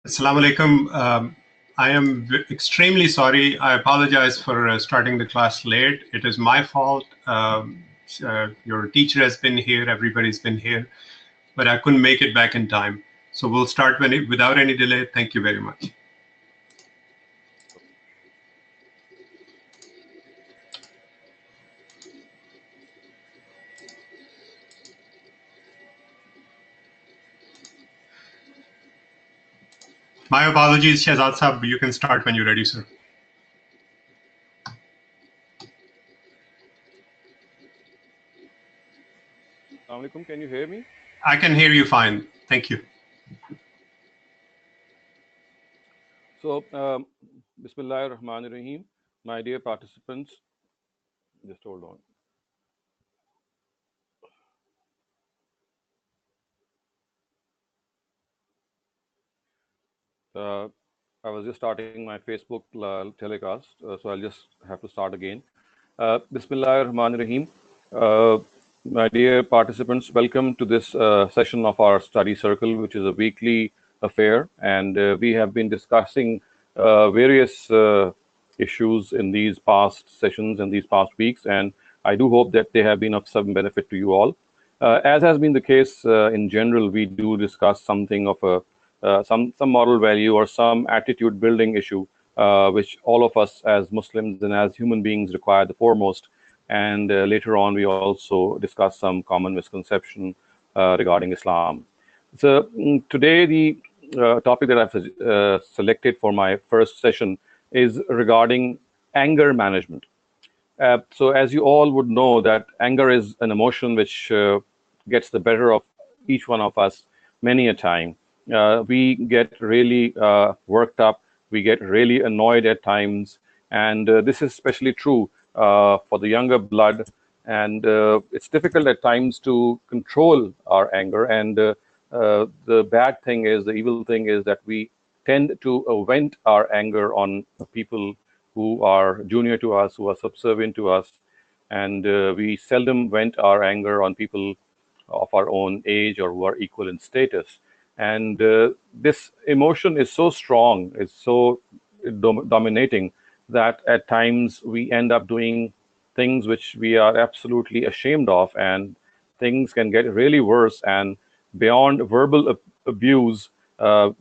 Assalamu alaikum. I am extremely sorry. I apologize for starting the class late. It is my fault. Your teacher has been here, everybody's been here, but I couldn't make it back in time. So we'll start without any delay. Thank you very much. My apologies, Shehzad Sahab. You can start when you're ready, sir. Assalamu alaikum. Can you hear me? I can hear you fine. Thank you. So, Bismillah ar-Rahman ar-Rahim. My dear participants, just hold on. I was just starting my Facebook telecast, so I'll just have to start again. Bismillah ar-Rahman ar-Rahim. My dear participants, welcome to this session of our study circle, which is a weekly affair, and we have been discussing various issues in these past sessions and these past weeks, and I do hope that they have been of some benefit to you all. As has been the case in general, we do discuss something of a some moral value or some attitude building issue, which all of us as Muslims and as human beings require the foremost. And later on, we also discuss some common misconception regarding Islam. So today, the topic that I've selected for my first session is regarding anger management. So as you all would know that anger is an emotion which gets the better of each one of us many a time. We get really worked up, we get really annoyed at times, and this is especially true for the younger blood, and it's difficult at times to control our anger, and the bad thing is, the evil thing is that we tend to vent our anger on people who are junior to us, who are subservient to us, and we seldom vent our anger on people of our own age or who are equal in status. And this emotion is so strong, it's so dominating, that at times we end up doing things which we are absolutely ashamed of, and things can get really worse. And beyond verbal abuse,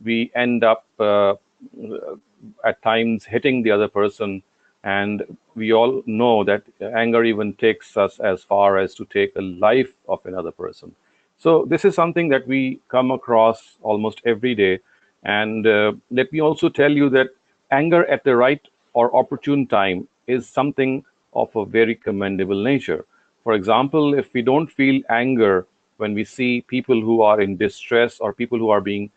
we end up at times hitting the other person. And we all know that anger even takes us as far as to take the life of another person. So this is something that we come across almost every day. And let me also tell you that anger at the right or opportune time is something of a very commendable nature. For example, if we don't feel anger when we see people who are in distress or people who are being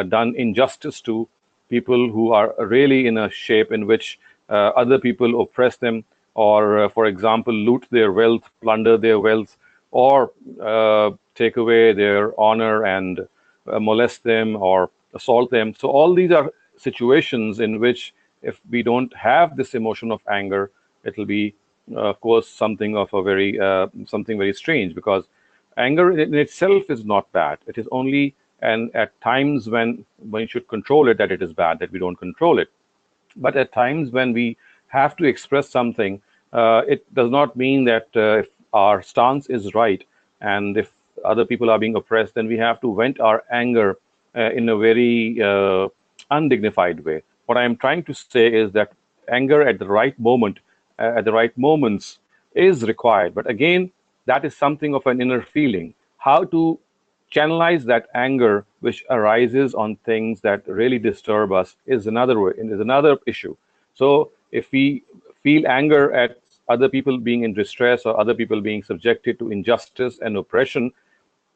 done injustice to, people who are really in a shape in which other people oppress them, or, for example, loot their wealth, plunder their wealth, or take away their honor and molest them or assault them. So all these are situations in which, if we don't have this emotion of anger, it'll be, of course, something of a very something very strange, because anger in itself is not bad. It is only, and at times when you should control it, that it is bad that we don't control it. But at times when we have to express something, it does not mean that if our stance is right and if other people are being oppressed, then we have to vent our anger in a very undignified way. What I am trying to say is that anger at the right moment, at the right moments, is required. But again, that is something of an inner feeling. How to channelize that anger which arises on things that really disturb us is another way, is another issue. So if we feel anger at other people being in distress or other people being subjected to injustice and oppression,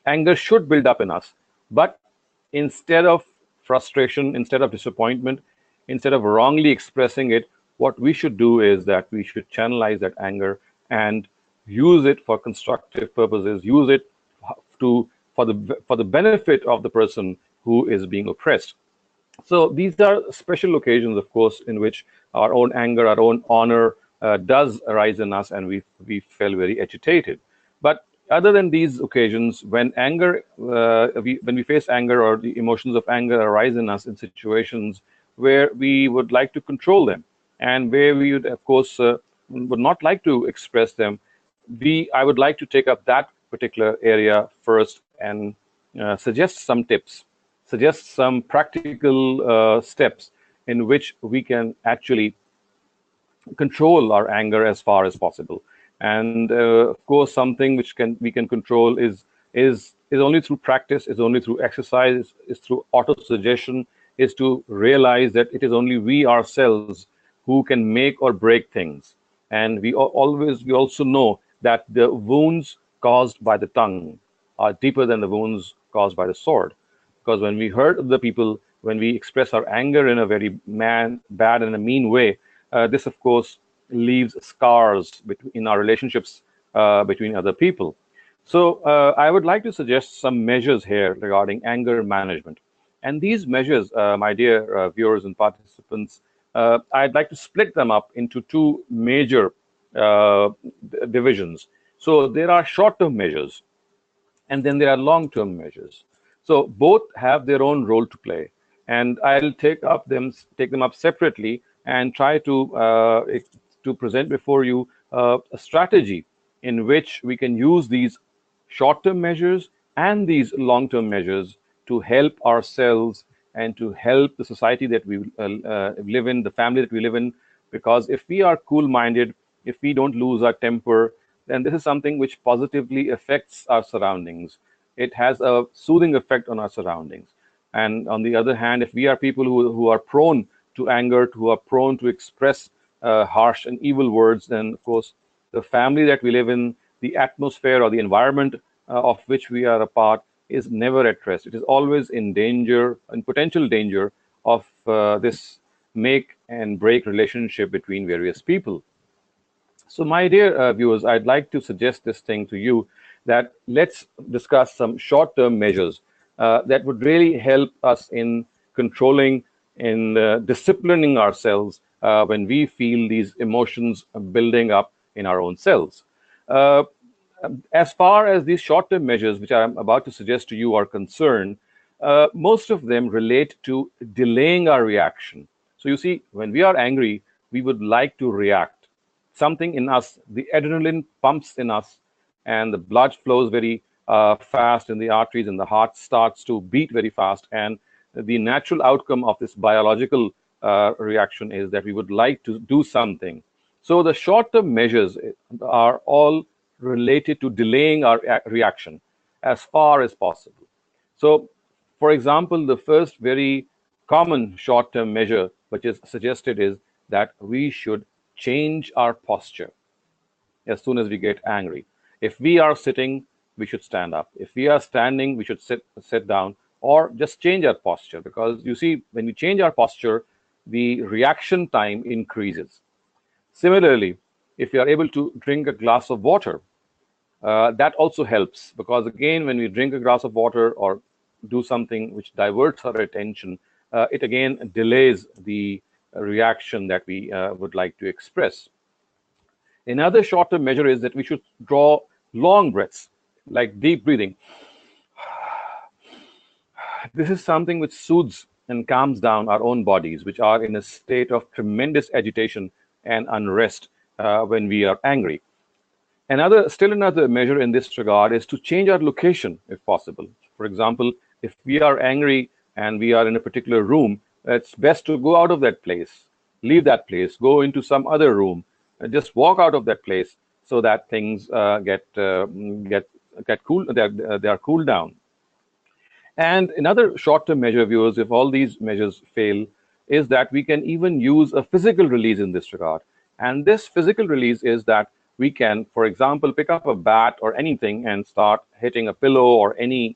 anger should build up in us. But instead of frustration, instead of disappointment, instead of wrongly expressing it, what we should do is that we should channelize that anger and use it for constructive purposes, use it to for the benefit of the person who is being oppressed. So these are special occasions, of course, in which our own anger, our own honor does arise in us, and we feel very agitated. But Other than these occasions, when when we face anger or the emotions of anger arise in us in situations where we would like to control them, and where we would, of course, would not like to express them, I would like to take up that particular area first and suggest some tips, suggest some practical steps in which we can actually control our anger as far as possible. And of course, something which can we can control is only through practice, is only through exercise, is through auto suggestion, is to realize that it is only we ourselves who can make or break things. And we also know that the wounds caused by the tongue are deeper than the wounds caused by the sword. Because when we hurt the people, when we express our anger in a very bad and a mean way, this, of course, leaves scars in our relationships between other people. So I would like to suggest some measures here regarding anger management. And these measures, my dear viewers and participants, I'd like to split them up into two major uh, divisions. So there are short-term measures, and then there are long-term measures. So both have their own role to play, and I'll take them up separately and try to present before you a strategy in which we can use these short-term measures and these long-term measures to help ourselves and to help the society that we live in, the family that we live in. Because if we are cool-minded, if we don't lose our temper, then this is something which positively affects our surroundings. It has a soothing effect on our surroundings. And on the other hand, if we are people who are prone to anger, who are prone to express harsh and evil words, then of course the family that we live in, the atmosphere or the environment of which we are a part is never at rest. It is always in danger, in potential danger of this make and break relationship between various people. So, my dear viewers, I'd like to suggest this thing to you, that let's discuss some short term measures that would really help us in controlling, in disciplining ourselves when we feel these emotions building up in our own selves. Uh, as far as these short term measures, which I'm about to suggest to you, are concerned, most of them relate to delaying our reaction. So, you see, when we are angry, we would like to react. Something in us, the adrenaline pumps in us, and the blood flows very fast in the arteries, and the heart starts to beat very fast. And the natural outcome of this biological reaction is that we would like to do something. So the short-term measures are all related to delaying our reaction as far as possible. So, for example, the first very common short-term measure which is suggested is that we should change our posture as soon as we get angry. If we are sitting, we should stand up. If we are standing, we should sit down, or just change our posture. Because you see, when we change our posture, the reaction time increases. Similarly, if you are able to drink a glass of water, that also helps, because again, when we drink a glass of water or do something which diverts our attention, it again delays the reaction that we would like to express. Another short-term measure is that we should draw long breaths, like deep breathing. This is something which soothes and calms down our own bodies, which are in a state of tremendous agitation and unrest when we are angry. Still another measure in this regard is to change our location if possible. For example, if we are angry and we are in a particular room, it's best to go out of that place, leave that place, go into some other room, just walk out of that place so that things get cool, they are cooled down. And another short-term measure, viewers, if all these measures fail, is that we can even use a physical release in this regard. And this physical release is that we can, for example, pick up a bat or anything and start hitting a pillow or anything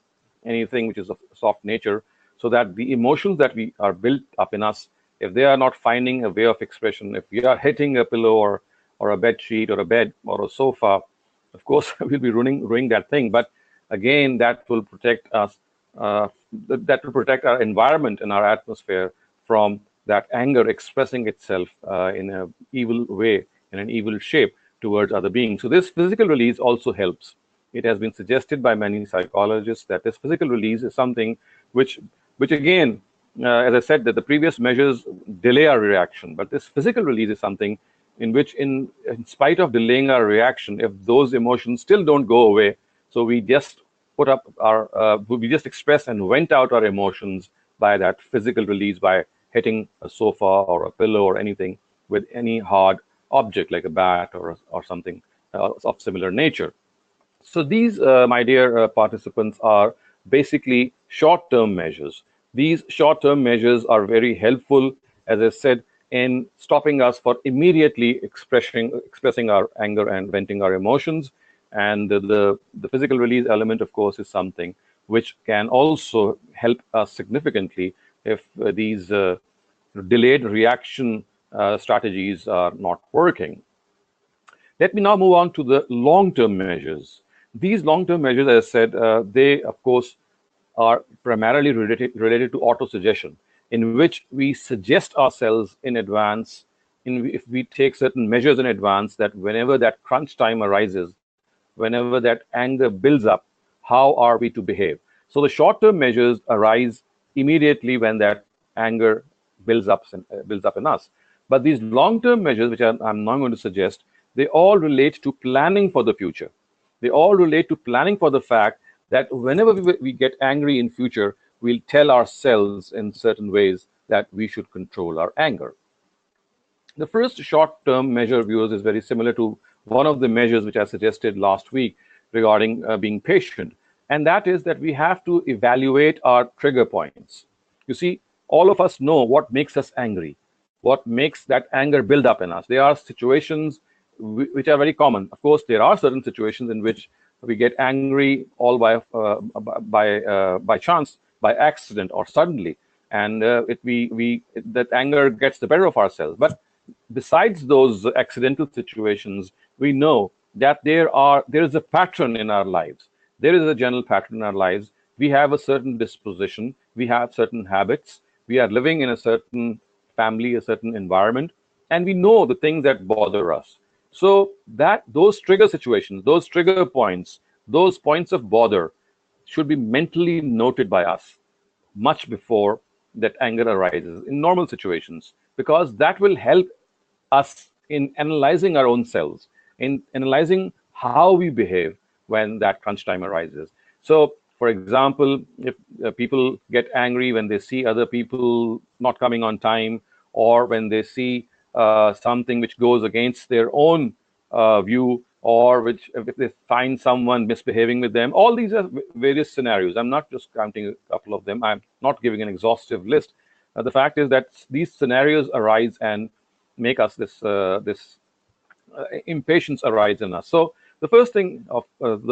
which is of soft nature, so that the emotions that we are built up in us, if they are not finding a way of expression, if we are hitting a pillow or a bed sheet or a bed or a sofa, of course, we'll be ruining that thing. But again, that will protect us, that will protect our environment and our atmosphere from that anger expressing itself in an evil way, in an evil shape towards other beings. So this physical release also helps. it has been suggested by many psychologists that this physical release is something which again, as I said, that the previous measures delay our reaction, but this physical release is something in which, in spite of delaying our reaction, if those emotions still don't go away, so we just we just express and vent out our emotions by that physical release, by hitting a sofa or a pillow or anything with any hard object like a bat or something of similar nature. So these, my dear participants, are basically short-term measures. These short-term measures are very helpful, as I said, in stopping us for immediately expressing our anger and venting our emotions. And the physical release element, of course, is something which can also help us significantly if these delayed reaction strategies are not working. Let me now move on to the long-term measures. These long-term measures, as I said, they, of course, are primarily related to autosuggestion, in which we suggest ourselves in advance, if we take certain measures in advance, that whenever that crunch time arises, whenever that anger builds up, how are we to behave? So the short-term measures arise immediately when that anger builds up in us. But these long-term measures, which I'm now going to suggest, they all relate to planning for the future. They all relate to planning for the fact that whenever we get angry in future, we'll tell ourselves in certain ways that we should control our anger. The first short-term measure, viewers, is very similar to one of the measures which I suggested last week regarding being patient. And that is that we have to evaluate our trigger points. You see, all of us know what makes us angry, what makes that anger build up in us. There are situations which are very common. Of course, there are certain situations in which we get angry all by chance, by accident, or suddenly, and that anger gets the better of ourselves. But besides those accidental situations, we know that there is a pattern in our lives. There is a general pattern in our lives. We have a certain disposition. We have certain habits. We are living in a certain family, a certain environment, and we know the things that bother us. So that those trigger situations, those trigger points, those points of bother should be mentally noted by us much before that anger arises in normal situations, because that will help us in analyzing our own selves, in analyzing how we behave when that crunch time arises. So, for example, if people get angry when they see other people not coming on time, or when they see something which goes against their own view, or which if they find someone misbehaving with them, all these are various scenarios. I'm not just counting a couple of them. I'm not giving an exhaustive list. The fact is that these scenarios arise and make us this impatience arise in us. So the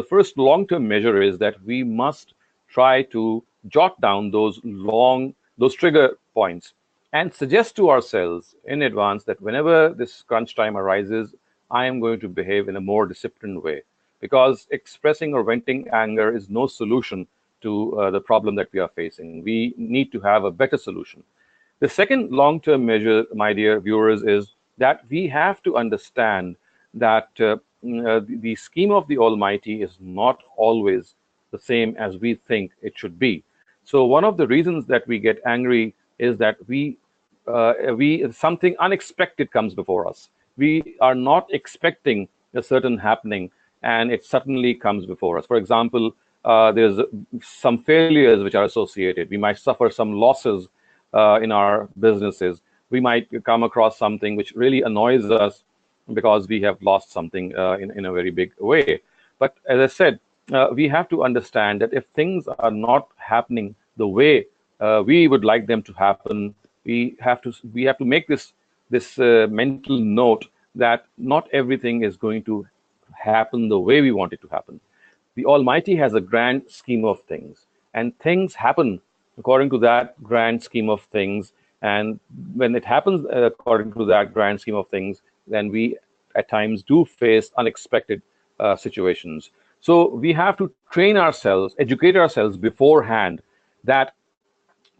first long-term measure is that we must try to jot down those trigger points and suggest to ourselves in advance that whenever this crunch time arises, I am going to behave in a more disciplined way, because expressing or venting anger is no solution to the problem that we are facing. We need to have a better solution. The second long-term measure, my dear viewers, is that we have to understand that the scheme of the Almighty is not always the same as we think it should be. So one of the reasons that we get angry is that something unexpected comes before us. We are not expecting a certain happening, and it suddenly comes before us. For example, there's some failures which are associated. We might suffer some losses in our businesses. We might come across something which really annoys us because we have lost something in a very big way. But as I said, we have to understand that if things are not happening the way we would like them to happen, we have to make this mental note that not everything is going to happen the way we want it to happen. The Almighty has a grand scheme of things, and things happen according to that grand scheme of things. And when it happens according to that grand scheme of things, then we at times do face unexpected situations. So we have to train ourselves, educate ourselves beforehand that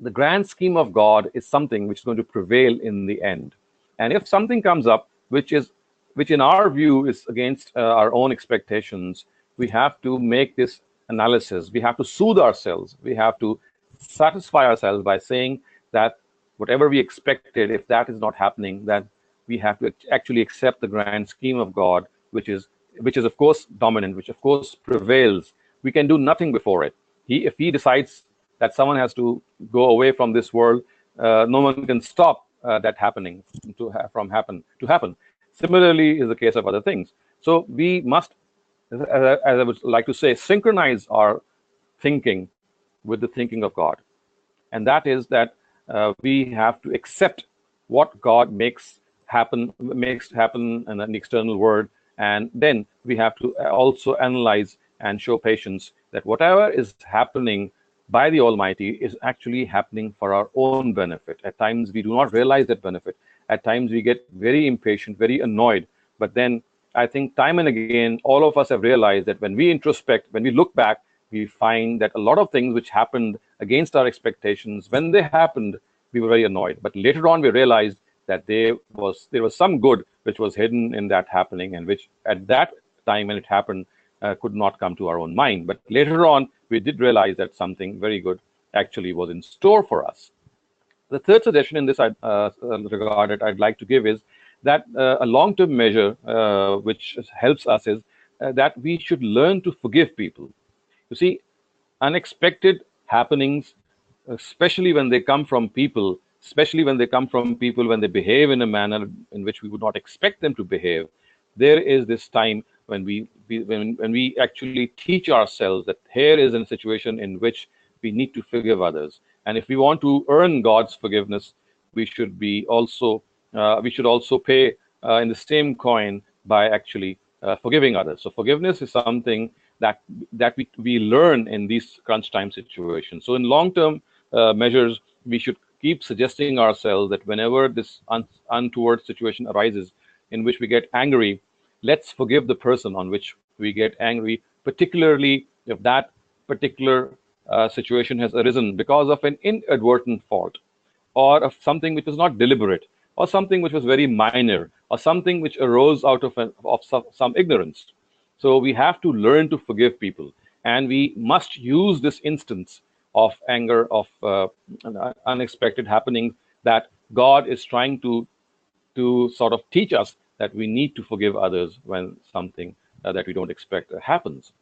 the grand scheme of God is something which is going to prevail in the end. And if something comes up which in our view is against our own expectations, we have to make this analysis. We have to soothe ourselves. We have to satisfy ourselves by saying that whatever we expected, if that is not happening, then we have to actually accept the grand scheme of God, which is of course dominant, which of course prevails. We can do nothing before it. If he decides that someone has to go away from this world, no one can stop that happening to happen. Similarly is the case of other things. So we must, as I would like to say, synchronize our thinking with the thinking of God. And that is that we have to accept what God makes happen in an external world, and then we have to also analyze and show patience that whatever is happening by the Almighty is actually happening for our own benefit. At times we do not realize that benefit. At times we get very impatient, very annoyed, but then I think time and again all of us have realized that when we introspect, when we look back, we find that a lot of things which happened against our expectations, when they happened, we were very annoyed. But later on, we realized that there was some good which was hidden in that happening, and which at that time when it happened could not come to our own mind. But later on, we did realize that something very good actually was in store for us. The third suggestion in this regard that I'd like to give is that a long-term measure which helps us is that we should learn to forgive people. You see, unexpected happenings, especially when they come from people, when they behave in a manner in which we would not expect them to behave, there is this time when we actually teach ourselves that here is a situation in which we need to forgive others. And if we want to earn God's forgiveness, we should also pay in the same coin by actually forgiving others. So forgiveness is something that we learn in these crunch time situations. So in long-term measures, we should keep suggesting ourselves that whenever this untoward situation arises in which we get angry, let's forgive the person on which we get angry, particularly if that particular situation has arisen because of an inadvertent fault, or of something which was not deliberate, or something which was very minor, or something which arose out of some ignorance. So we have to learn to forgive people, and we must use this instance of anger, of unexpected happening, that God is trying to sort of teach us that we need to forgive others when something that we don't expect happens.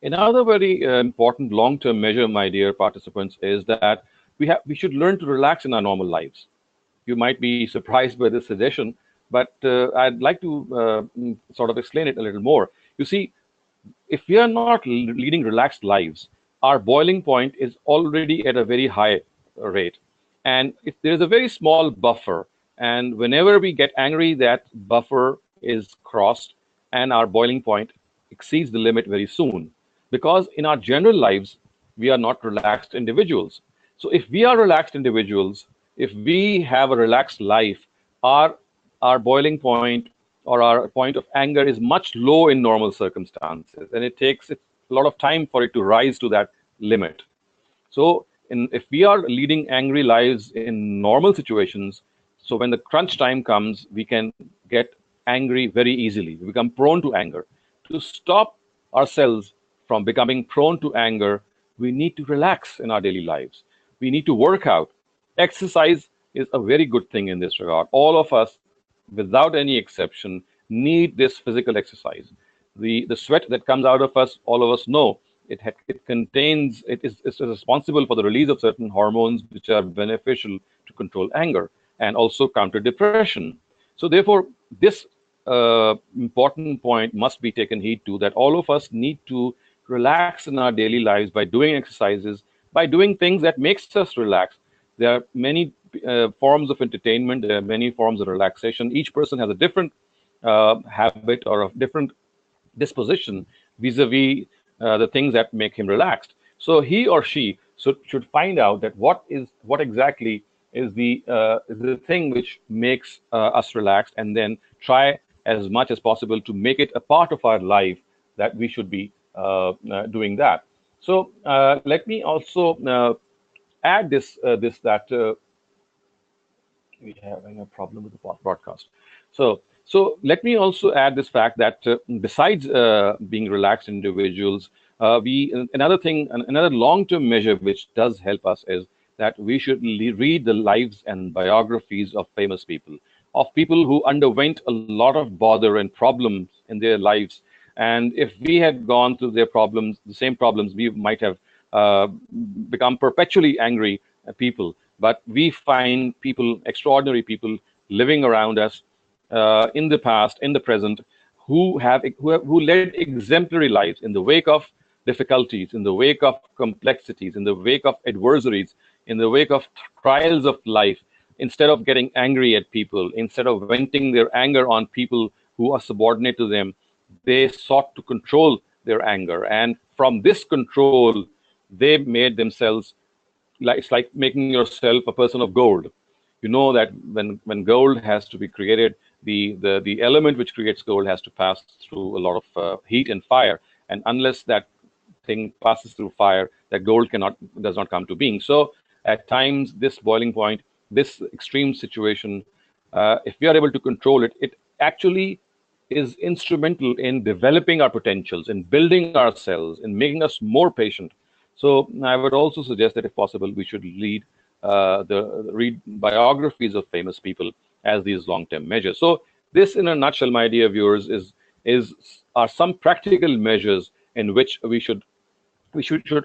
Another very important long-term measure, my dear participants, is that we should learn to relax in our normal lives. You might be surprised by this suggestion, but I'd like to sort of explain it a little more. You see, if we are not leading relaxed lives, our boiling point is already at a very high rate. And if there's a very small buffer, and whenever we get angry, that buffer is crossed and our boiling point exceeds the limit very soon. Because in our general lives, we are not relaxed individuals. So if we are relaxed individuals, if we have a relaxed life, our boiling point or our point of anger is much low in normal circumstances, and it takes a lot of time for it to rise to that limit. So if we are leading angry lives in normal situations, so when the crunch time comes, we can get angry very easily. We become prone to anger. To stop ourselves from becoming prone to anger, we need to relax in our daily lives. We need to work out. Exercise is a very good thing in this regard. All of us, without any exception, need this physical exercise. The sweat that comes out of us, all of us know, it is responsible for the release of certain hormones which are beneficial to control anger and also counter depression. So therefore, this important point must be taken heed to, that all of us need to relax in our daily lives by doing exercises, by doing things that makes us relax. There are many forms of entertainment. There are many forms of relaxation. Each person has a different habit or a different disposition vis-a-vis the things that make him relaxed. So he or she should find out that what exactly is the thing which makes us relaxed, and then try as much as possible to make it a part of our life, that we should be doing that. So let me also add that we are having a problem with the broadcast. So So let me also add this fact that besides being relaxed individuals, another long-term measure which does help us is that we should read the lives and biographies of famous people, of people who underwent a lot of bother and problems in their lives. And if we had gone through their problems, the same problems, we might have uh, become perpetually angry at people. But we find people, extraordinary people, living around us in the past, in the present, who led exemplary lives in the wake of difficulties, in the wake of complexities, in the wake of adversaries, in the wake of trials of life. Instead of getting angry at people, instead of venting their anger on people who are subordinate to them, they sought to control their anger. And from this control, they made themselves like it's like making yourself a person of gold. You know that when gold has to be created, the element which creates gold has to pass through a lot of heat and fire, and unless that thing passes through fire, that gold cannot does not come to being. So at times, this boiling point, this extreme situation, if we are able to control it, it actually is instrumental in developing our potentials, in building ourselves, in making us more patient. So I would also suggest that if possible, we should read biographies of famous people as these long-term measures. So this, in a nutshell, my dear viewers, is are some practical measures in which we should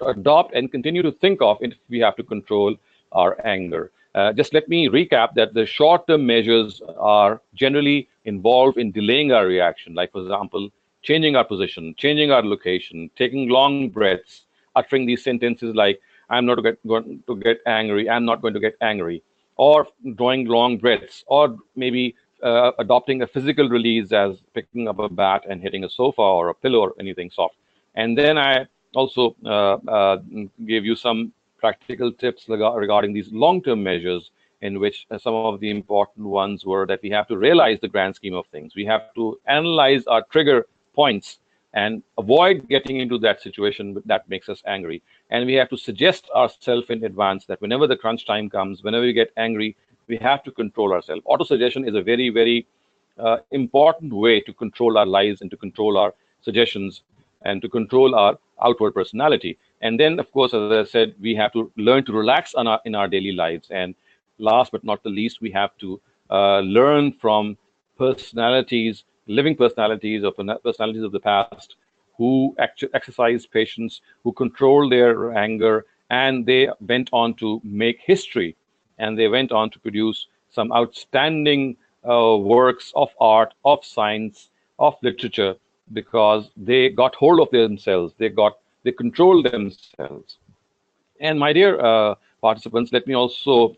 adopt and continue to think of if we have to control our anger. Just let me recap that the short-term measures are generally involved in delaying our reaction, like, for example, changing our position, changing our location, taking long breaths, uttering these sentences like, I'm not going to get angry, I'm not going to get angry, or drawing long breaths, or maybe adopting a physical release as picking up a bat and hitting a sofa or a pillow or anything soft. And then I also gave you some practical tips regarding these long-term measures, in which some of the important ones were that we have to realize the grand scheme of things. We have to analyze our trigger points and avoid getting into that situation that makes us angry. And we have to suggest ourselves in advance that whenever the crunch time comes, whenever we get angry, we have to control ourselves. Auto suggestion is a very, very important way to control our lives and to control our suggestions and to control our outward personality. And then, of course, as I said, we have to learn to relax in our daily lives. And last but not the least, we have to learn from personalities, living personalities, or personalities of the past, who exercised patience, who controlled their anger, and they went on to make history, and they went on to produce some outstanding works of art, of science, of literature, because they got hold of themselves, they controlled themselves. And my dear participants, let me also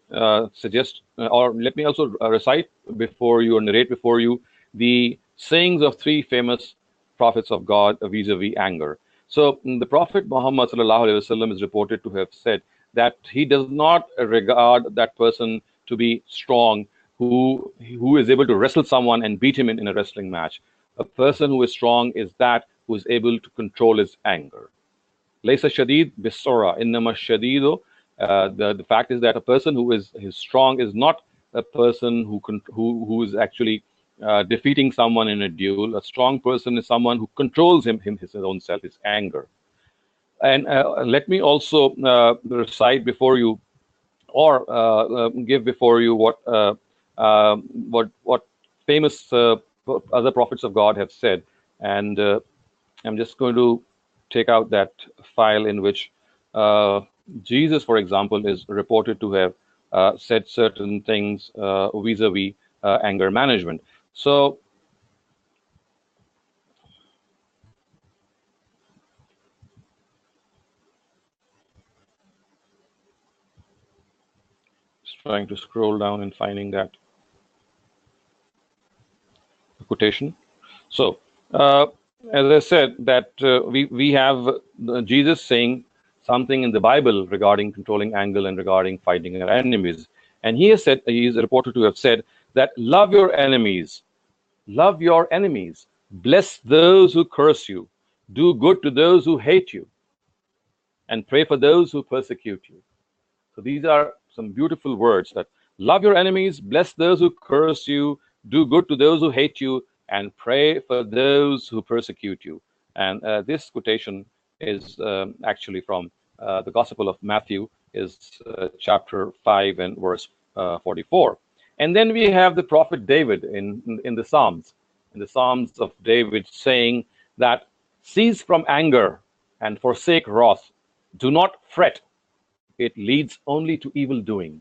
suggest, or let me also recite before you or narrate before you the sayings of three famous prophets of God vis-a-vis anger. So the Prophet Muhammad sallallahu alaihi wasallam is reported to have said that he does not regard that person to be strong who is able to wrestle someone and beat him in a wrestling match. A person who is strong is that who is able to control his anger. Laysa shadid bisura, innama shadidu. The fact is that a person who is strong is not a person who is actually defeating someone in a duel. A strong person is someone who controls his own self, his anger. And let me also recite before you, or give before you what famous other prophets of God have said. And I'm just going to take out that file in which Jesus, for example, is reported to have said certain things vis-a-vis anger management. So just trying to scroll down and finding that quotation. So as I said, that we have Jesus saying something in the Bible regarding controlling anger and regarding fighting our enemies. And he is reported to have said that love your enemies, bless those who curse you, do good to those who hate you, and pray for those who persecute you. So these are some beautiful words, that love your enemies, bless those who curse you, do good to those who hate you, and pray for those who persecute you. And this quotation is actually from the Gospel of Matthew, is chapter 5 and verse 44. And then we have the prophet David in the Psalms of David, saying that cease from anger and forsake wrath. Do not fret. It leads only to evil doing.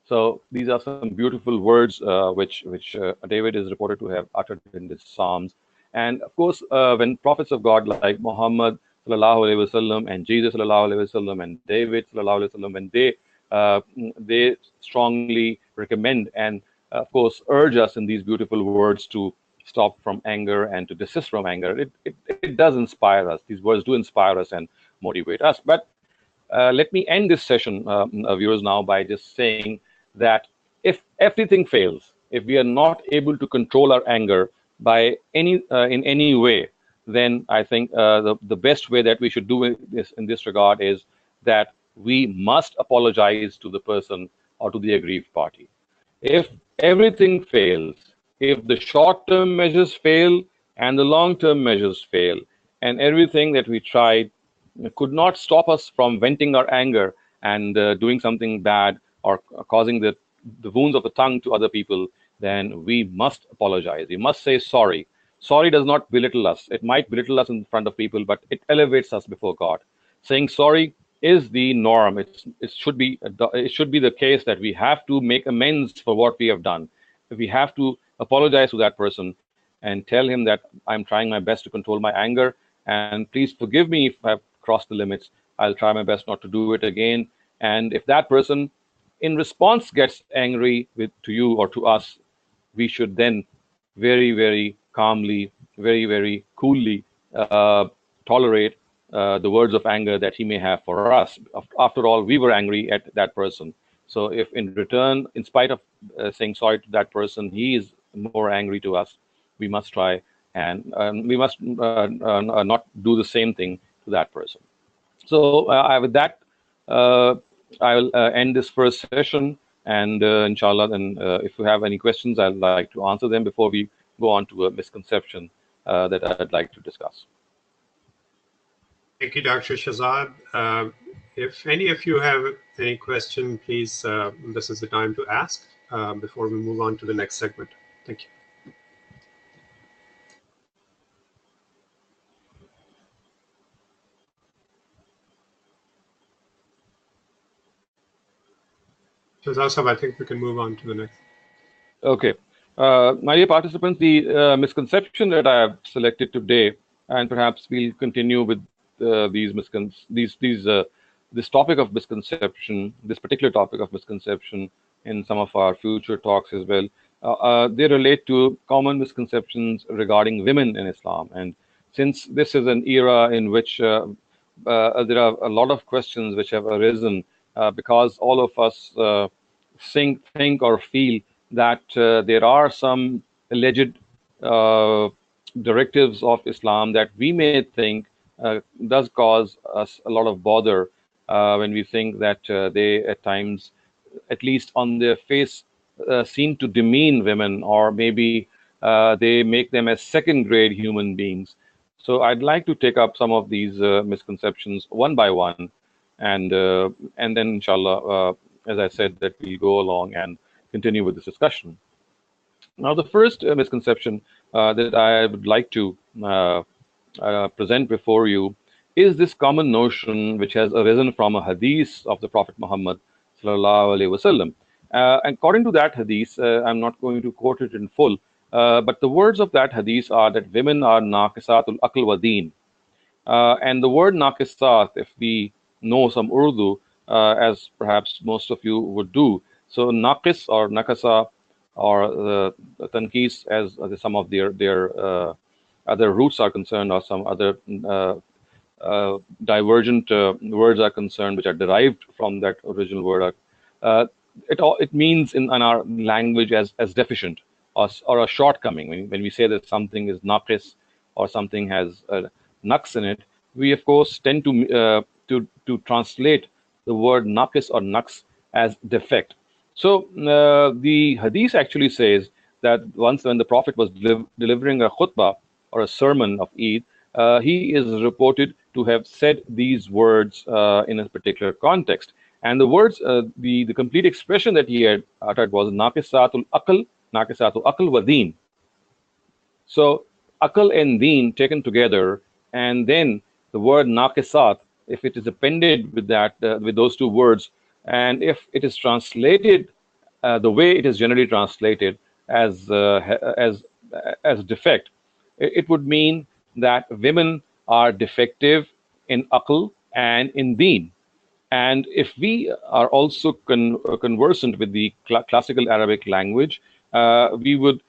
So these are some beautiful words which David is reported to have uttered in the Psalms. And of course, when prophets of God like Muhammad sallallahu alaihi wasallam and Jesus sallallahu alaihi wasallam and David sallallahu alaihi wasallam, when they strongly recommend and of course urge us in these beautiful words to stop from anger and to desist from anger, it does inspire us. These words do inspire us and motivate us. But let me end this session, viewers, now by just saying that if everything fails, if we are not able to control our anger by in any way, then I think the best way that we should do this in this regard is that we must apologize to the person or to the aggrieved party. If everything fails, if the short-term measures fail and the long-term measures fail, and everything that we tried could not stop us from venting our anger and doing something bad or causing the wounds of the tongue to other people, then we must apologize. We must say sorry. Sorry does not belittle us. It might belittle us in front of people, but it elevates us before God. Saying sorry is the norm. It should be the case that we have to make amends for what we have done. We have to apologize to that person and tell him that I'm trying my best to control my anger, and please forgive me if I've crossed the limits. I'll try my best not to do it again. And if that person in response gets angry to you or to us, we should then very, very calmly, very, very coolly tolerate the words of anger that he may have for us. After all, we were angry at that person. So if in return, in spite of saying sorry to that person, he is more angry to us, we must try and we must not do the same thing to that person. So with that, I will end this first session, and inshallah, then if you have any questions, I'd like to answer them before we go on to a misconception that I'd like to discuss. Thank you, Dr. Shehzad. If any of you have any question, please, this is the time to ask before we move on to the next segment. Thank you. Shehzad, I think we can move on to the next. Okay. My dear participants, the misconception that I have selected today, and perhaps we'll continue with this topic of misconception, this particular topic of misconception in some of our future talks as well. They relate to common misconceptions regarding women in Islam. And since this is an era in which there are a lot of questions which have arisen because all of us think or feel that there are some alleged directives of Islam that we may think does cause us a lot of bother when we think that they at times, at least on their face, seem to demean women, or maybe they make them as second-grade human beings. So I'd like to take up some of these misconceptions one by one, and then inshallah, as I said, that we'll go along and continue with this discussion. Now, the first misconception that I would like to present before you is this common notion which has arisen from a hadith of the Prophet Muhammad sallallahu alaihi wasallam. According to that hadith, I'm not going to quote it in full, but the words of that hadith are that women are naqisatul aql wa deen. And the word naqisat, if we know some Urdu, as perhaps most of you would do, so naqis or nakasa or tankis, as some of their other roots are concerned, or some other divergent words are concerned, which are derived from that original word, it means in our language as deficient or a shortcoming. When we say that something is naqis or something has naqs in it, we of course tend to translate the word naqis or naqs as defect. So the hadith actually says that once when the Prophet was delivering a khutbah or a sermon of Eid, he is reported to have said these words in a particular context. And the words, the complete expression that he had uttered was naqisatul aql wa deen. So akal and deen taken together, and then the word naqisat, if it is appended with that, with those two words, and if it is translated the way it is generally translated as defect, it would mean that women are defective in akal and in deen. And if we are also conversant with the classical Arabic language, we would,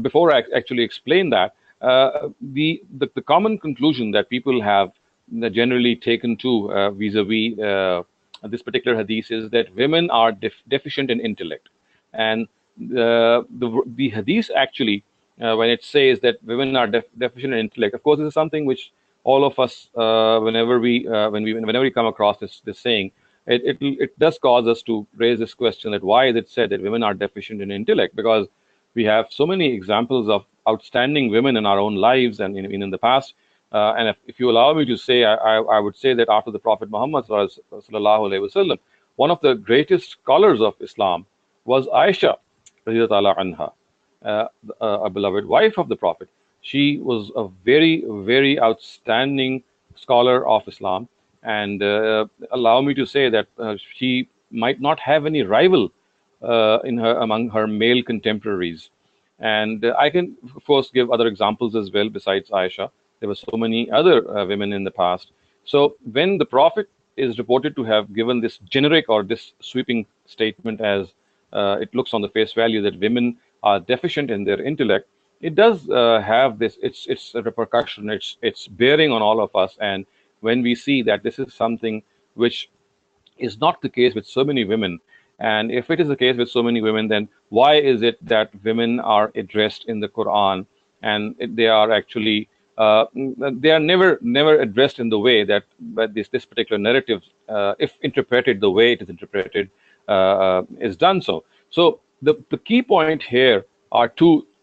before I actually explain that, the common conclusion that people have generally taken to vis-a-vis this particular hadith is that women are deficient in intellect. And the hadith actually, when it says that women are deficient in intellect, of course, this is something which all of us, whenever we come across this saying, it does cause us to raise this question that why is it said that women are deficient in intellect? Because we have so many examples of outstanding women in our own lives and in the past. And if you allow me to say, I would say that after the Prophet Muhammad sallallahu alaihi wasallam, one of the greatest scholars of Islam was Aisha radhiyallahu anha, a beloved wife of the Prophet. She was a very, very outstanding scholar of Islam, and allow me to say that she might not have any rival among her male contemporaries. And I can, of course, give other examples as well besides Aisha. There were so many other women in the past. So when the Prophet is reported to have given this generic or this sweeping statement, as it looks on the face value that women are deficient in their intellect, it does have this, its repercussion, its bearing on all of us. And when we see that this is something which is not the case with so many women, and if it is the case with so many women, then why is it that women are addressed in the Quran and they are actually they are never addressed in the way that this particular narrative, if interpreted the way it is interpreted, is done so. So the key point here are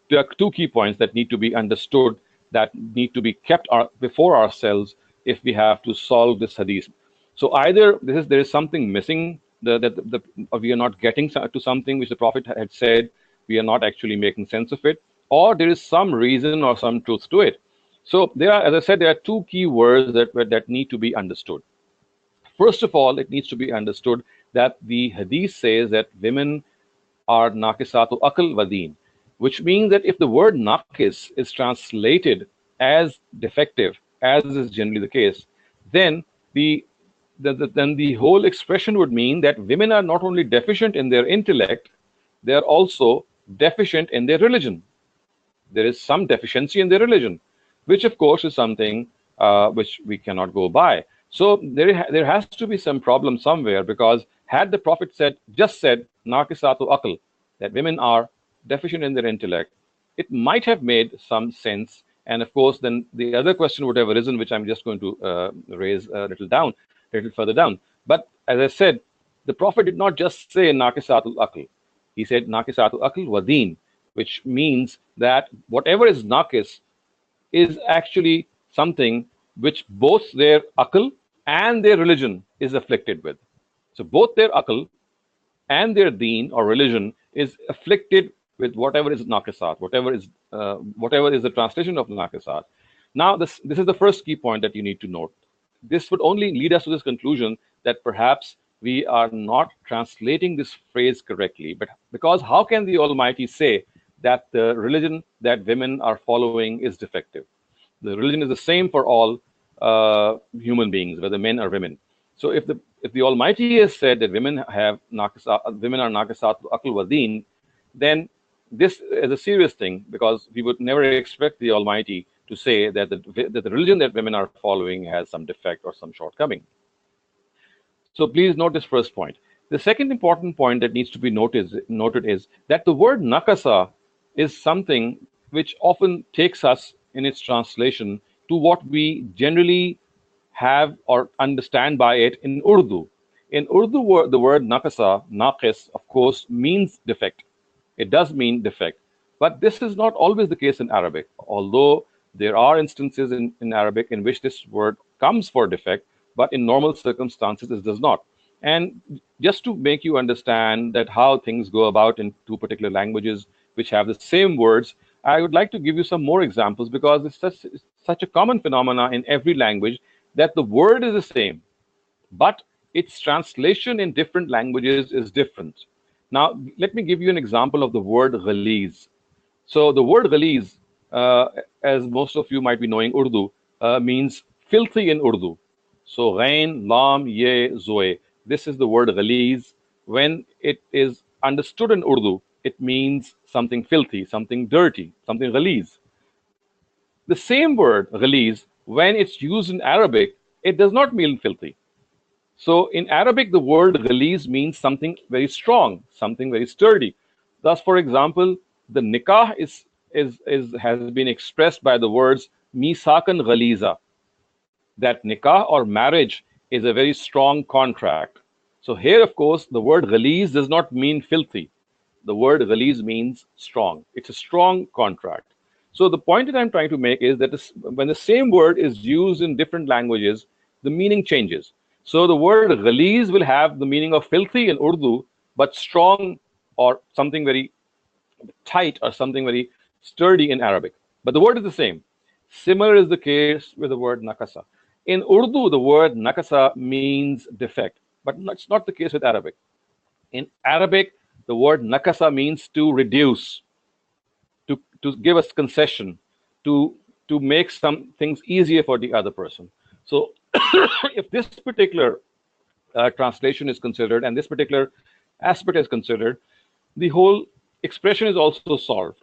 there are two key points that need to be understood, that need to be kept before ourselves if we have to solve this hadith. So either there is something missing, or we are not getting to something which the Prophet had said, we are not actually making sense of it, or there is some reason or some truth to it. So there are, as I said, there are two key words that need to be understood. First of all, it needs to be understood that the hadith says that women are naqisatu aql wa deen, which means that if the word naqis is translated as defective, as is generally the case, then the whole expression would mean that women are not only deficient in their intellect, they are also deficient in their religion. There is some deficiency in their religion, which of course is something which we cannot go by. So there has to be some problem somewhere, because had the Prophet just said naqisatu aql, that women are deficient in their intellect, it might have made some sense. And of course, then the other question would have arisen, which I'm just going to raise a little further down. But as I said, the Prophet did not just say naqisatul aql. He said naqisatul aql wa deen, which means that whatever is naqis is actually something which both their aql and their religion is afflicted with. So both their aql and their deen or religion is afflicted with whatever is naqisat, whatever is the translation of naqisat. Now, this is the first key point that you need to note. This would only lead us to this conclusion that perhaps we are not translating this phrase correctly. But because how can the Almighty say that the religion that women are following is defective? The religion is the same for all human beings, whether men or women. So if the Almighty has said that women are naqisat aql wa deen, then this is a serious thing, because we would never expect the Almighty to say that the religion that women are following has some defect or some shortcoming. So please note this first point. The second important point that needs to be noted is that the word nakasa is something which often takes us in its translation to what we generally have or understand by it in Urdu. In Urdu, the word nakasa, naqis, of course, means defect. It does mean defect. But this is not always the case in Arabic, although there are instances in Arabic in which this word comes for defect, but in normal circumstances it does not. And just to make you understand that how things go about in two particular languages which have the same words, I would like to give you some more examples because it's such a common phenomena in every language that the word is the same, but its translation in different languages is different. Now, let me give you an example of the word ghaliz. So the word ghaliz, as most of you might be knowing Urdu, means filthy in Urdu. So ghain, lam, ye, zoe. This is the word ghaliz. When it is understood in Urdu, it means something filthy, something dirty, something ghaliz. The same word ghaliz, when it's used in Arabic, it does not mean filthy. So in Arabic, the word ghaliz means something very strong, something very sturdy. Thus, for example, the nikah has been expressed by the words misakan ghaliza, that nikah or marriage is a very strong contract. So here, of course, the word ghaliz does not mean filthy. The word ghaliz means strong. It's a strong contract. So the point that I'm trying to make is that when the same word is used in different languages, the meaning changes. So the word ghaliz will have the meaning of filthy in Urdu, but strong or something very tight or something very sturdy in Arabic. But the word is the same. Similar is the case with the word nakasa. In Urdu, the word nakasa means defect, but it's not the case with Arabic. In Arabic, the word nakasa means to reduce, to give us concession, to make some things easier for the other person. So if this particular translation is considered and this particular aspect is considered, the whole expression is also solved.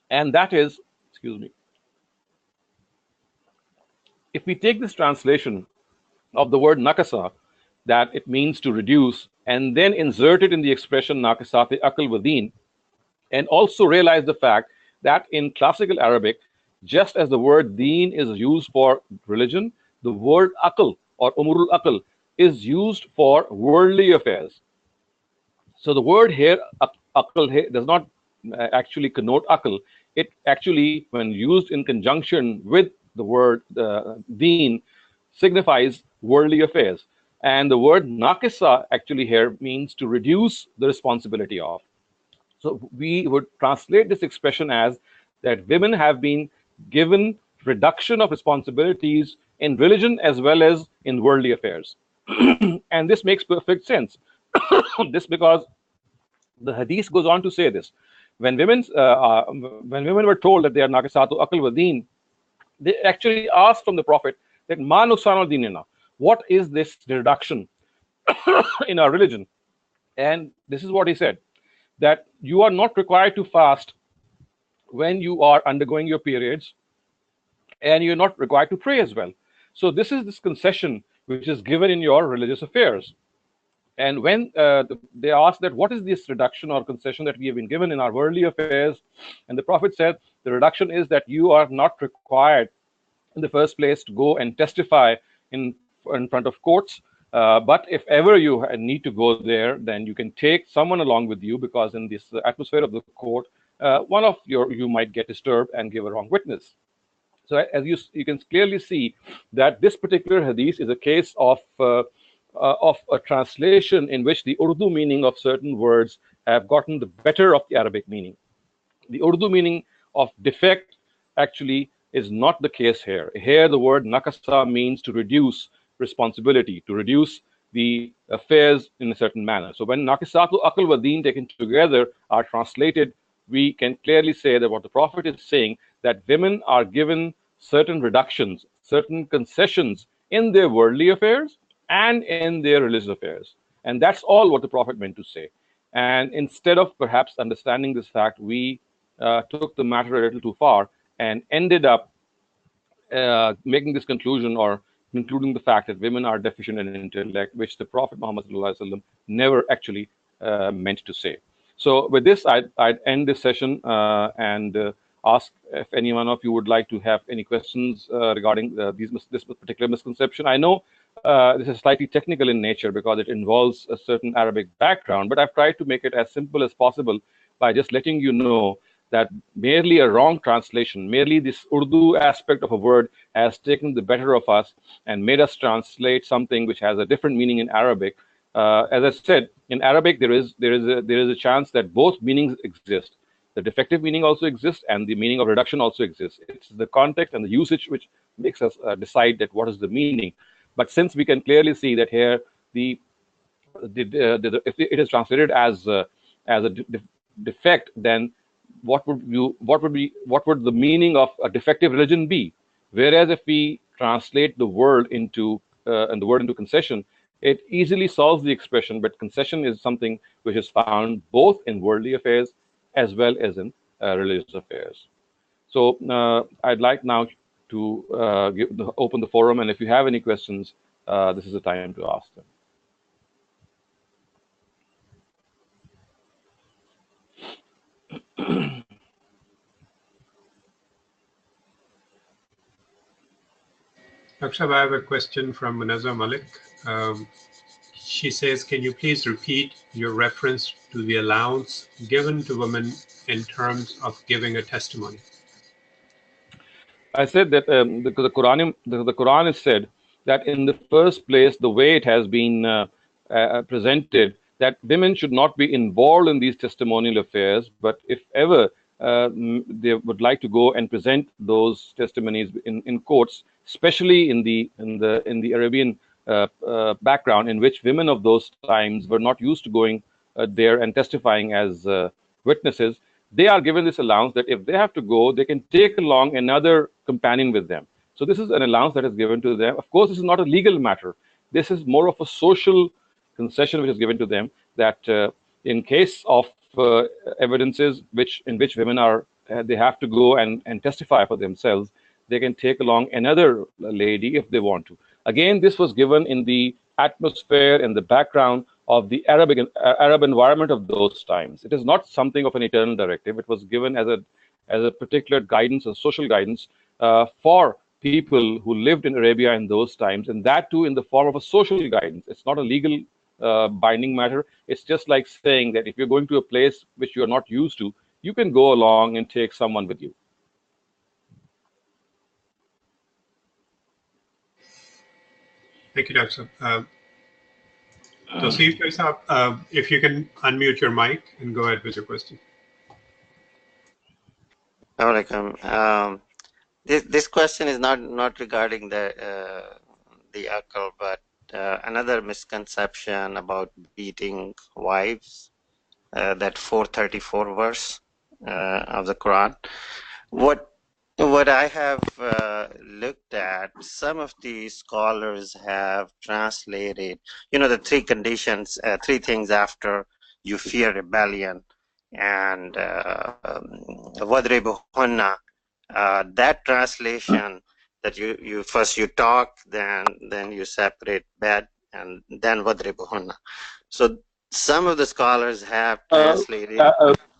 And that is, excuse me, if we take this translation of the word nakasa, that it means to reduce, and then insert it in the expression nakasati akal wadeen, and also realize the fact that in classical Arabic, just as the word deen is used for religion, the word akal or umurul akal is used for worldly affairs. So the word here, akal, does not actually connote akal. It actually, when used in conjunction with the word deen, signifies worldly affairs. And the word nakisa actually here means to reduce the responsibility of. So we would translate this expression as that women have been given reduction of responsibilities in religion as well as in worldly affairs. And this makes perfect sense. This because the hadith goes on to say this. When women were told that they are nakasatu akal wadeen, they actually asked from the Prophet that ma nuksanu dinina, what is this reduction in our religion? And this is what he said, that you are not required to fast when you are undergoing your periods, and you're not required to pray as well. So this concession which is given in your religious affairs. And when they asked that what is this reduction or concession that we have been given in our worldly affairs, and the Prophet said the reduction is that you are not required in the first place to go and testify in front of courts. But if ever you need to go there, then you can take someone along with you, because in this atmosphere of the court, one of you might get disturbed and give a wrong witness. So as you can clearly see that this particular hadith is a case of a translation in which the Urdu meaning of certain words have gotten the better of the Arabic meaning. The Urdu meaning of defect actually is not the case here. Here the word nakasa means to reduce responsibility, to reduce the affairs in a certain manner. So when nakisatu akal wa deen taken together are translated, we can clearly say that what the Prophet is saying, that women are given certain reductions, certain concessions in their worldly affairs and in their religious affairs. And that's all what the Prophet meant to say. And instead of perhaps understanding this fact, we took the matter a little too far and ended up making this conclusion or concluding the fact that women are deficient in intellect, which the Prophet Muhammad never actually meant to say. So with this, I'd end this session and ask if any one of you would like to have any questions regarding this particular misconception. I know this is slightly technical in nature because it involves a certain Arabic background, but I've tried to make it as simple as possible by just letting you know that merely a wrong translation, merely this Urdu aspect of a word has taken the better of us and made us translate something which has a different meaning in Arabic. As I said, in Arabic there is a chance that both meanings exist. The defective meaning also exists, and the meaning of reduction also exists. It's the context and the usage which makes us decide that what is the meaning. But since we can clearly see that here if it is translated as a defect, then what would the meaning of a defective religion be? Whereas if we translate the word into concession, it easily solves the expression. But concession is something which is found both in worldly affairs as well as in religious affairs. So I'd like now to open the forum, and if you have any questions, this is the time to ask them. Dr. I have a question from Munaza Malik. She says, can you please repeat your reference to the allowance given to women in terms of giving a testimony? I said that the Quran has said that in the first place, the way it has been presented, that women should not be involved in these testimonial affairs, but if ever they would like to go and present those testimonies in courts, especially in the Arabian background, in which women of those times were not used to going there and testifying as witnesses, they are given this allowance that if they have to go, they can take along another companion with them. So this is an allowance that is given to them. Of course, this is not a legal matter. This is more of a social concession which is given to them, that in case of evidences in which women are, they have to go and testify for themselves, they can take along another lady if they want to. Again, this was given in the atmosphere, in the background of the Arab environment of those times. It is not something of an eternal directive. It was given as a particular guidance, a social guidance for people who lived in Arabia in those times, and that too in the form of a social guidance. It's not a legal binding matter. It's just like saying that if you're going to a place which you're not used to, you can go along and take someone with you. Thank you, Dr. Tawseef Faisal, if you can unmute your mic and go ahead with your question. This question is not regarding the akal, but another misconception about beating wives, that 434 verse of the Quran. What I have looked at, some of the scholars have translated, the three conditions, three things after you fear rebellion, and wadribuhunna. That translation, that you first you talk, then you separate bed, and then wadribuhunna. So some of the scholars have translated.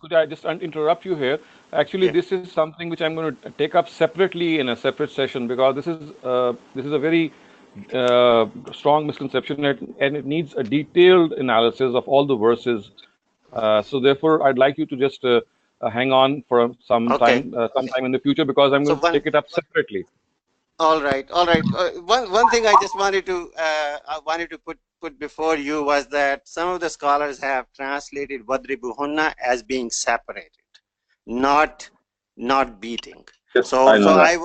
Could I just interrupt you here? Actually, yeah. This is something which I'm going to take up separately in a separate session, because this is a very strong misconception, and it needs a detailed analysis of all the verses. So therefore, I'd like you to just hang on for some time in the future, because I'm going to take it up separately. All right. One thing I just wanted to put before you was that some of the scholars have translated wadribuhunna as being separated, not beating. Yes, so I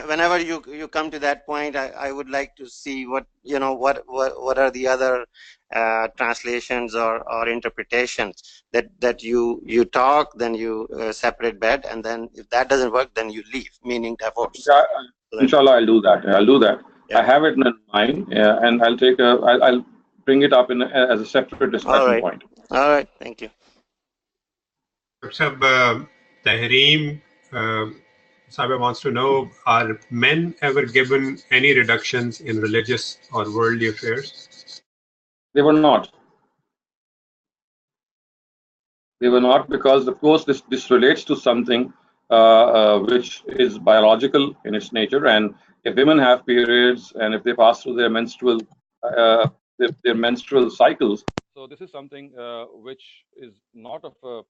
whenever you come to that point, I would like to see what are the other translations or interpretations, that you talk, then you separate bed, and then if that doesn't work, then you leave, meaning divorce. Inshallah, I'll do that. Yeah. I have it in mind, and I'll bring it up as a separate discussion point. All right. Thank you. Tahreem Sabe wants to know, are men ever given any reductions in religious or worldly affairs? They were not. Because, of course, this relates to something which is biological in its nature, and if women have periods and if they pass through their menstrual cycles, so this is something which is not of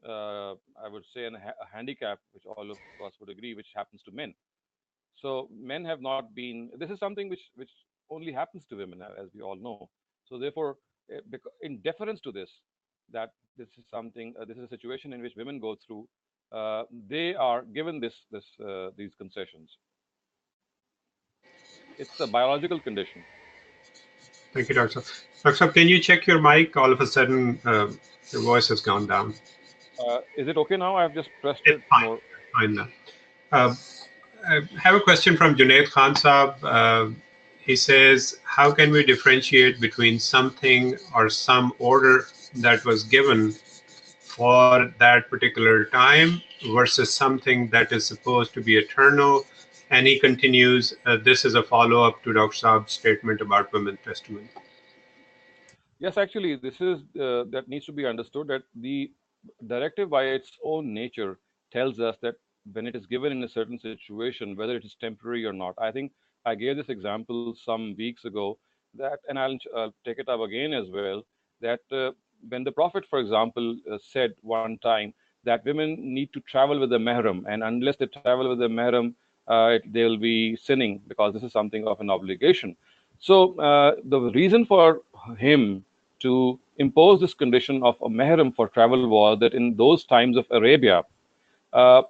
I would say, a handicap, which all of us would agree, which happens to men. So men have not been. This is something which only happens to women, as we all know. So therefore, in deference to this, that this is something. This is a situation in which women go through. They are given these concessions. It's a biological condition. Thank you, Dr. Dr. Saab, can you check your mic? All of a sudden, your voice has gone down. Is it okay now? I've just pressed It's it fine. more. Fine now. I have a question from Junaid Khan Saab. He says, how can we differentiate between something or some order that was given for that particular time versus something that is supposed to be eternal? And he continues, this is a follow-up to Dr. Saab's statement about women's testimony. Yes, actually, this is that needs to be understood that the directive by its own nature tells us that when it is given in a certain situation, whether it is temporary or not. I think I gave this example some weeks ago that, and I'll take it up again as well, that when the Prophet, for example, said one time that women need to travel with a mahram, and unless they travel with a mahram, they will be sinning because this is something of an obligation. So the reason for him to impose this condition of a mahram for travel was that in those times of Arabia, uh,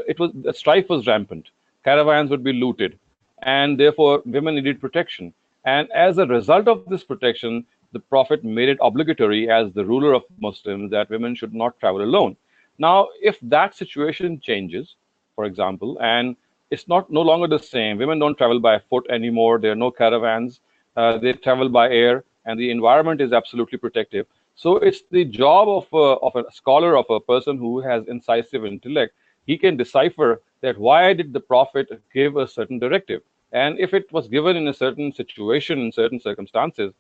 it was the strife was rampant. Caravans would be looted, and therefore women needed protection. And as a result of this protection, the Prophet made it obligatory as the ruler of Muslims that women should not travel alone. Now, if that situation changes, for example, and it's not no longer the same, women don't travel by foot anymore. There are no caravans. They travel by air, and the environment is absolutely protective. So it's the job of a scholar, of a person who has incisive intellect. He can decipher that why did the Prophet give a certain directive, and if it was given in a certain situation, in certain circumstances,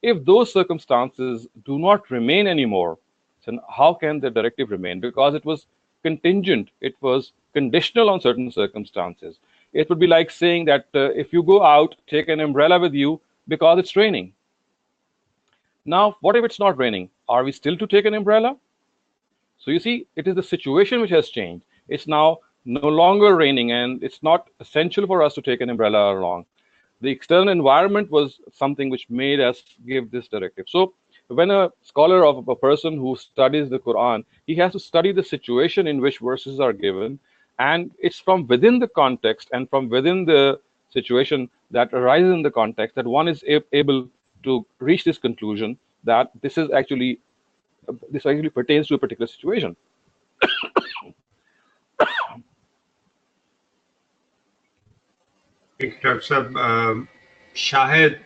if those circumstances do not remain anymore, then how can the directive remain? Because it was contingent, it was conditional on certain circumstances. It would be like saying that if you go out, take an umbrella with you because it's raining. Now, what if it's not raining? Are we still to take an umbrella? So you see, it is the situation which has changed. It's now no longer raining, and it's not essential for us to take an umbrella along. The external environment was something which made us give this directive. So when a scholar of a person who studies the Quran, he has to study the situation in which verses are given, and it's from within the context and from within the situation that arises in the context that one is able to reach this conclusion that this actually pertains to a particular situation. Thank you, Dr. Saab. Shahid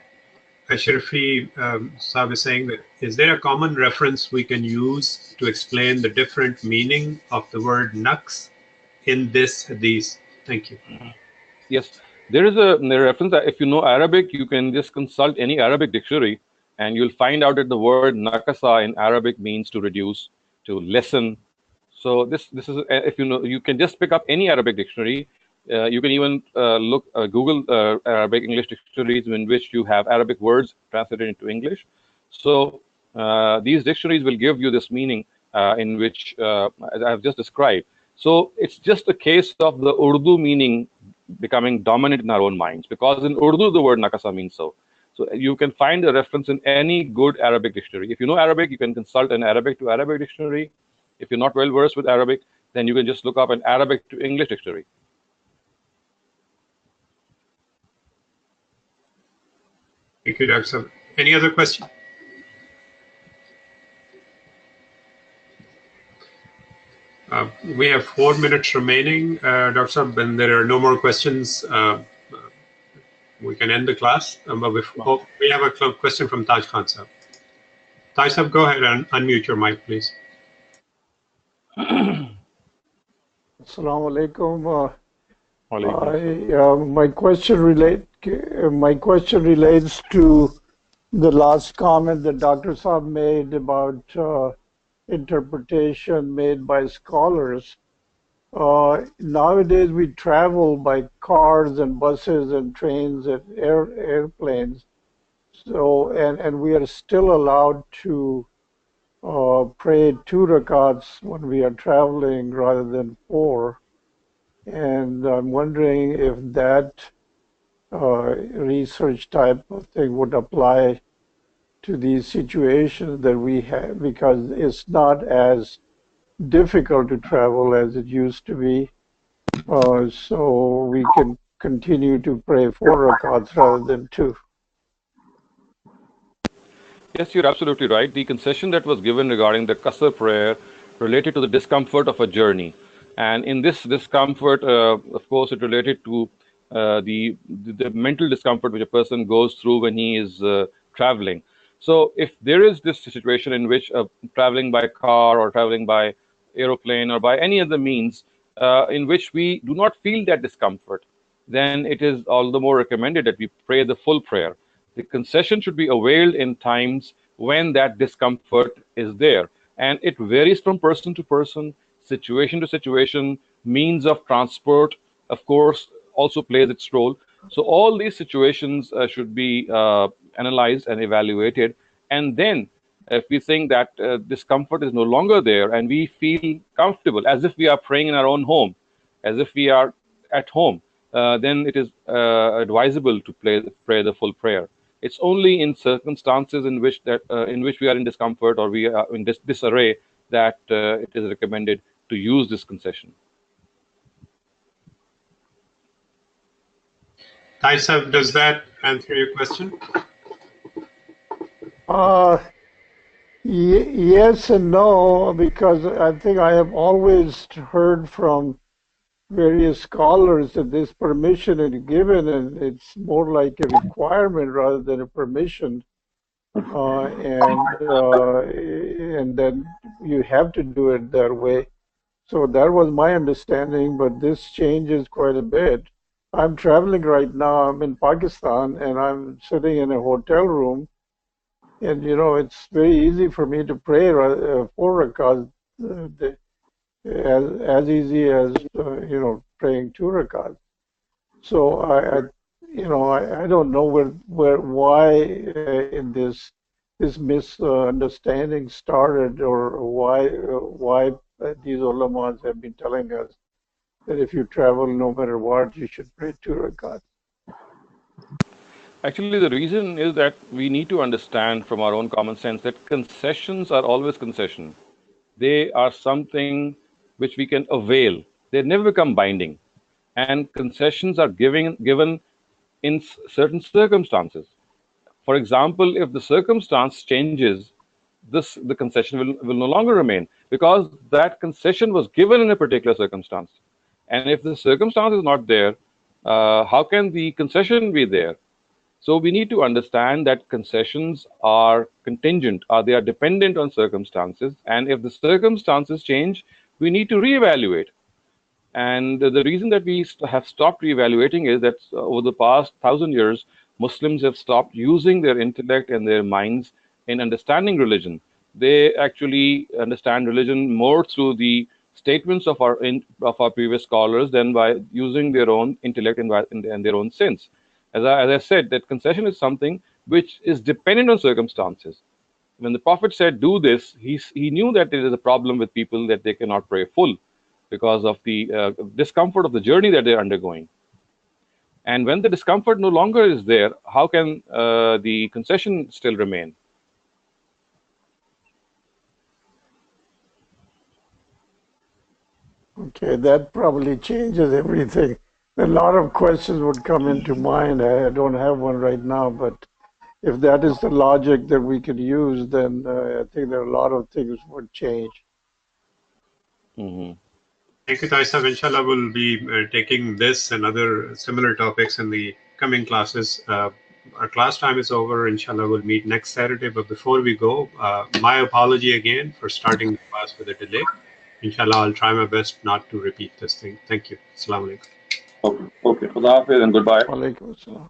Ashrafi Saab is saying that, is there a common reference we can use to explain the different meaning of the word naqs in this hadith? Thank you. Yes, there is a reference that if you know Arabic, you can just consult any Arabic dictionary and you'll find out that the word nakasa in Arabic means to reduce, to lessen. So this is if you know, you can just pick up any Arabic dictionary. You can even Google Arabic English dictionaries in which you have Arabic words translated into English. So these dictionaries will give you this meaning in which as I have just described. So it's just a case of the Urdu meaning becoming dominant in our own minds, because in Urdu the word nakasa means so. So you can find a reference in any good Arabic dictionary. If you know Arabic, you can consult an Arabic to Arabic dictionary. If you're not well versed with Arabic, then you can just look up an Arabic to English dictionary. Thank you, Dr. Saab. Any other question? We have 4 minutes remaining, Dr. Saab, and there are no more questions. We can end the class. But we have a question from Taj Khan Saab. Taj Saab, go ahead and unmute your mic, please. Assalamu alaikum. My question relates to the last comment that Dr. Saab made about interpretation made by scholars. Nowadays we travel by cars and buses and trains and airplanes. So and we are still allowed to pray 2 rakats when we are traveling rather than 4. And I'm wondering if that research type of thing would apply to these situations that we have, because it's not as difficult to travel as it used to be. So we can continue to pray 4 rakats rather than 2. Yes, you're absolutely right. The concession that was given regarding the Qasr prayer related to the discomfort of a journey. And in this discomfort, of course, it related to the mental discomfort which a person goes through when he is traveling. So if there is this situation in which traveling by car or traveling by aeroplane or by any other means in which we do not feel that discomfort, then it is all the more recommended that we pray the full prayer. The concession should be availed in times when that discomfort is there. And it varies from person to person, situation to situation. Means of transport, of course, also plays its role. So all these situations should be analyzed and evaluated. And then if we think that discomfort is no longer there and we feel comfortable as if we are praying in our own home, as if we are at home, then it is advisable to pray the full prayer. It's only in circumstances in which we are in discomfort or we are in disarray that it is recommended to use this concession. Taisab, does that answer your question? Yes and no, because I think I have always heard from various scholars that this permission is given, and it's more like a requirement rather than a permission, and then you have to do it that way. So that was my understanding, but this changes quite a bit. I'm traveling right now. I'm in Pakistan, and I'm sitting in a hotel room, and it's very easy for me to pray 4 rakats, as easy as praying 2 rakats. So I don't know why in this misunderstanding started, or why these ulamas have been telling us that if you travel, no matter what, you should pray 2 rakats. Actually, the reason is that we need to understand from our own common sense that concessions are always concession. They are something which we can avail. They never become binding. And concessions are given in certain circumstances. For example, if the circumstance changes, the concession will no longer remain because that concession was given in a particular circumstance. And if the circumstance is not there, how can the concession be there? So we need to understand that concessions are contingent, they are dependent on circumstances. And if the circumstances change, we need to reevaluate. And the reason that we have stopped reevaluating is that over the past 1,000 years, Muslims have stopped using their intellect and their minds in understanding religion. They actually understand religion more through the statements of our previous scholars than by using their own intellect and their own sense. As I said, that concession is something which is dependent on circumstances. When the Prophet said, do this, he knew that there is a problem with people that they cannot pray full because of the discomfort of the journey that they're undergoing. And when the discomfort no longer is there, how can the concession still remain? Okay, that probably changes everything. A lot of questions would come into mind. I don't have one right now, but if that is the logic that we could use, then I think there are a lot of things would change. Mm-hmm. Thank you, Taisab. Inshallah, we'll be taking this and other similar topics in the coming classes. Our class time is over. Inshallah, we'll meet next Saturday. But before we go, my apology again for starting the class with a delay. Inshallah, I'll try my best not to repeat this thing. Thank you. Assalamu alaikum. Okay. Khuda Hafiz and goodbye. Walaikum assalam.